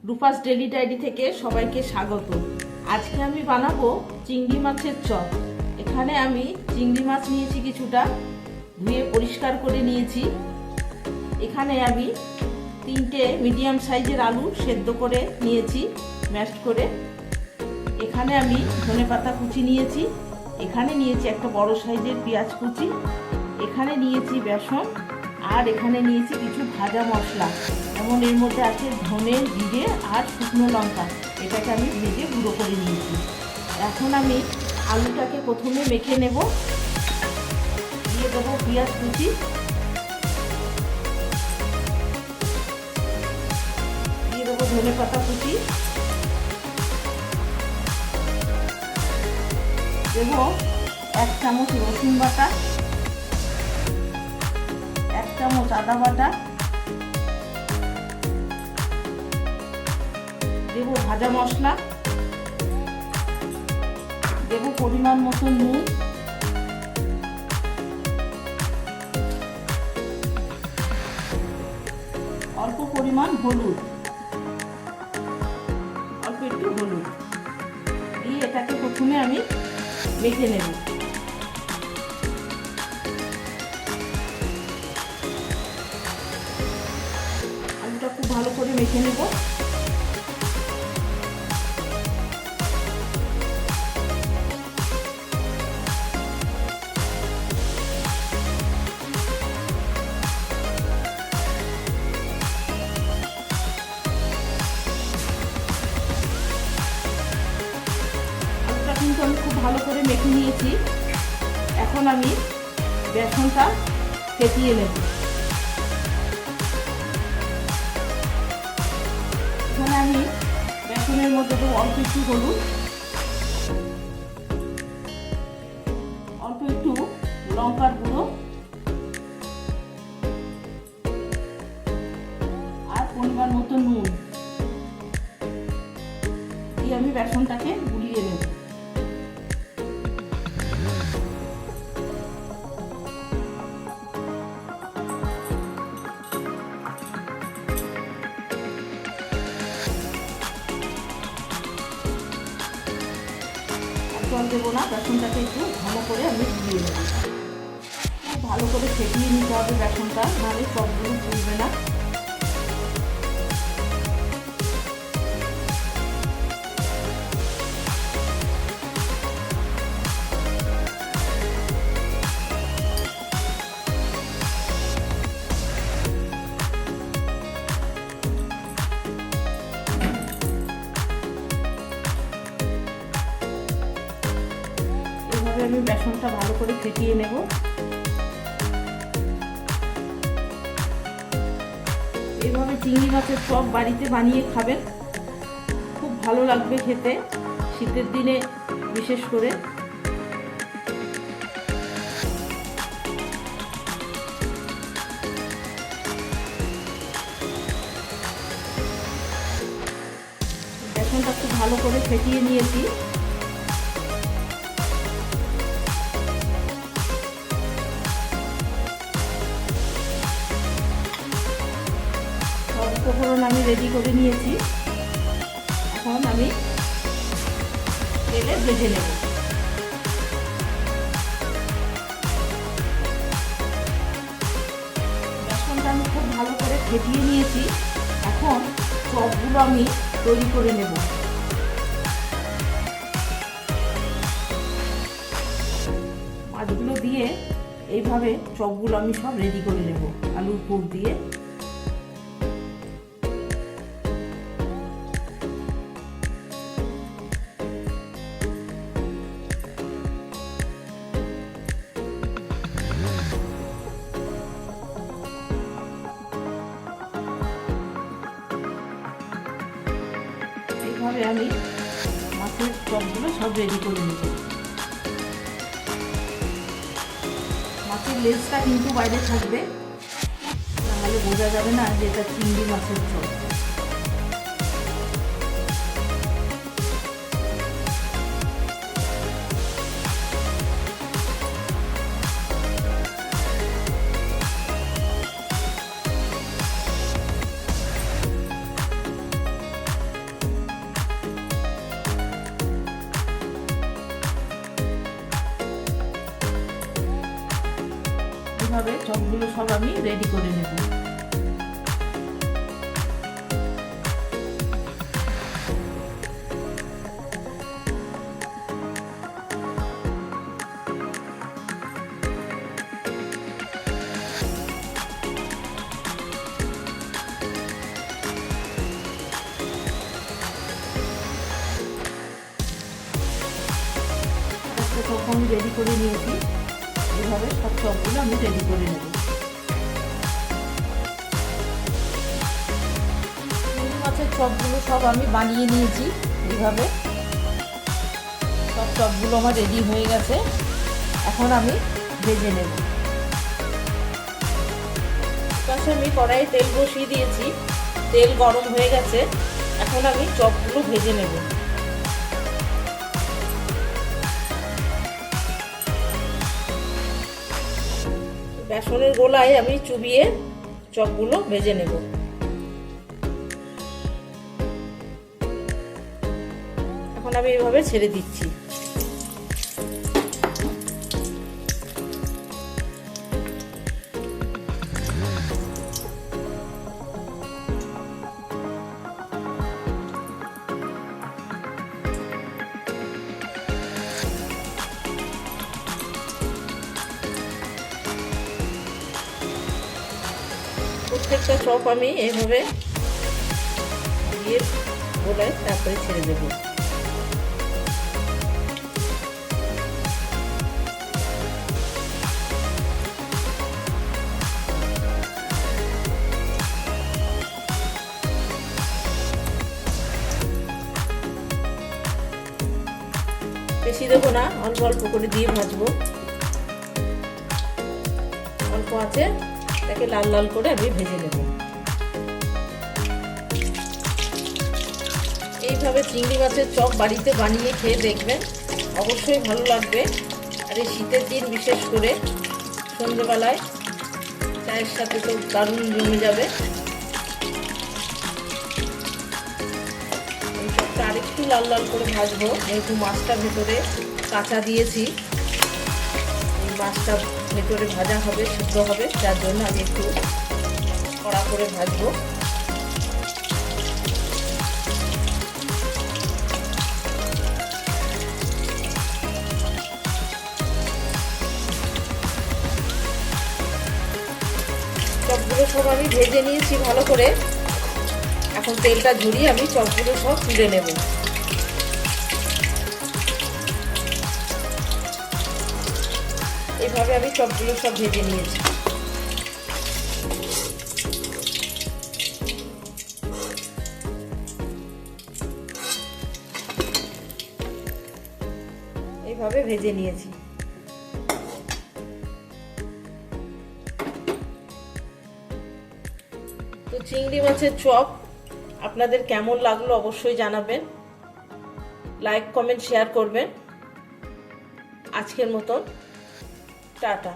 Rupa's daily diary থেকে সবাইকে স্বাগত। আজকে আমি বানাবো চিংড়ি মাছের চপ। এখানে আমি চিংড়ি মাছ নিয়েছি, কিছুটা ধুয়ে পরিষ্কার করে নিয়েছি। এখানে আমি 3টে মিডিয়াম সাইজের আলু সেদ্ধ করে নিয়েছি, ম্যাশ করে। এখানে আমি ধনেপাতা কুচি নিয়েছি। এখানে নিয়েছি একটা বড় সাইজের পেঁয়াজ কুচি। এখানে নিয়েছি বেসন, আর এখানে নিয়েছি কিছু ভাজা মশলা, যেমন এর মধ্যে আছে ধনে, জিরে আর শুকনো লঙ্কা। এটাকে আমি ভেজে গুঁড়ো করে নিয়েছি। এখন আমি আলুটাকে প্রথমে মেখে নেব। দিয়ে দেবো পেঁয়াজ কুচি, দিয়ে দেবো ধনেপাতা কুচি, দেবো 1 চামচ রসুন বাটা, 1 চামচ আদা বাটা, দেবো ভাজা মশলা, দেবো পরিমাণ মতো নুন, অল্প পরিমাণ হলুদ, অল্প একটু হলুদ দিয়ে এটাকে প্রথমে আমি মেখে নেব। আলুটা খুব ভালো করে মেখে নেব। কিন্তু আমি খুব ভালো করে মেখে নিয়েছি। এখন আমি বেসনটা ফেটিয়ে নেব। এখানে আমি বেসনের মধ্যে দেবো অল্প একটু হলুদ, অল্প একটু লঙ্কার গুঁড়ো আর পরিমাণ মতো নুন দিয়ে আমি বেসনটাকে গুলিয়ে নেব। জল দেবো না, বেসনটাকে একটু ভালো করে আমি দিয়ে নেব। খুব ভালো করে ফেটিয়ে নিতে হবে বেসনটা, নাহলে সবগুলো ফুলবে না। আমি বেসনটা ভালো করে ফেটিয়ে নেব। এইভাবে চিংড়ি মাছের চপ বাড়িতে বানিয়ে খাবেন, খুব ভালো লাগবে খেতে, শীতের দিনে বিশেষ করে। বেসনটা খুব ভালো করে ফেটিয়ে নিয়েছি। উপকরণ আমি রেডি করে নিয়েছি। এখন আমি তেলে ভেজে নেব। বেসনটা আমি খুব ভালো করে ফেটিয়ে নিয়েছি। এখন চপগুলো আমি তৈরি করে নেব। মাছগুলো দিয়ে এইভাবে চপগুলো আমি সব রেডি করে নেব আলুর পুর দিয়ে। এইভাবে আমি মাছের চপগুলো সব রেডি করে নেব। মাছের লেজটা কিন্তু বাইরে থাকবে, নাহলে বোঝা যাবে না যে এটা চিংড়ি মাছের চপ। চপগুলো সব আমি রেডি করে নেব। চপ আমি রেডি করে নিয়েছি। এইভাবে সব চপগুলো আমি রেডি করে নেব। চিংড়ি মাছের চপগুলো সব আমি বানিয়ে নিয়েছি। এইভাবে সব চপগুলো আমার রেডি হয়ে গেছে। এখন আমি ভেজে নেব। পাশে আমি কড়াইয়ে তেল বসিয়ে দিয়েছি, তেল গরম হয়ে গেছে। এখন আমি চপগুলো ভেজে নেব। বেসনের গোলায় আমি চুবিয়ে চপগুলো ভেজে নেব। এখন আমি এইভাবে ছেড়ে দিচ্ছি। প্রত্যেকটা চপ আমি এইভাবে দিয়ে গোলায় তারপরে ছেড়ে দেব। বেশি দেবো না, অল্প অল্প করে দিয়ে ভাজবো। অল্প আছে এটাকে লাল লাল করে আমি ভেজে নেব। এইভাবে চিংড়ি মাছের চপ বাড়িতে বানিয়ে খেয়ে দেখবেন, অবশ্যই ভালো লাগবে। আর এই শীতের দিন বিশেষ করে সন্ধ্যেবেলায় চায়ের সাথে তো দারুণ জমে যাবে। এই চপটা আরেকটু লাল লাল করে ভাজবো, যেহেতু মাছটা ভেতরে কাঁচা দিয়েছি। এই মাছটা ভেতরে ভাজা হবে, সিদ্ধ হবে, যার জন্য আমি একটু কড়া করে ভাজবো। চপগুলো সব আমি ভেজে নিয়েছি ভালো করে। এখন তেলটা ঝরিয়ে আমি চপগুলো সব তুলে নেব। এইভাবে আমি চপগুলো সব ভেজে নিয়েছি। এইভাবে ভেজে নিয়েছি। তো চিংড়ি মাছের চপ আপনাদের কেমন লাগলো অবশ্যই জানাবেন। লাইক, কমেন্ট, শেয়ার করবেন। আজকের মতন টাটা।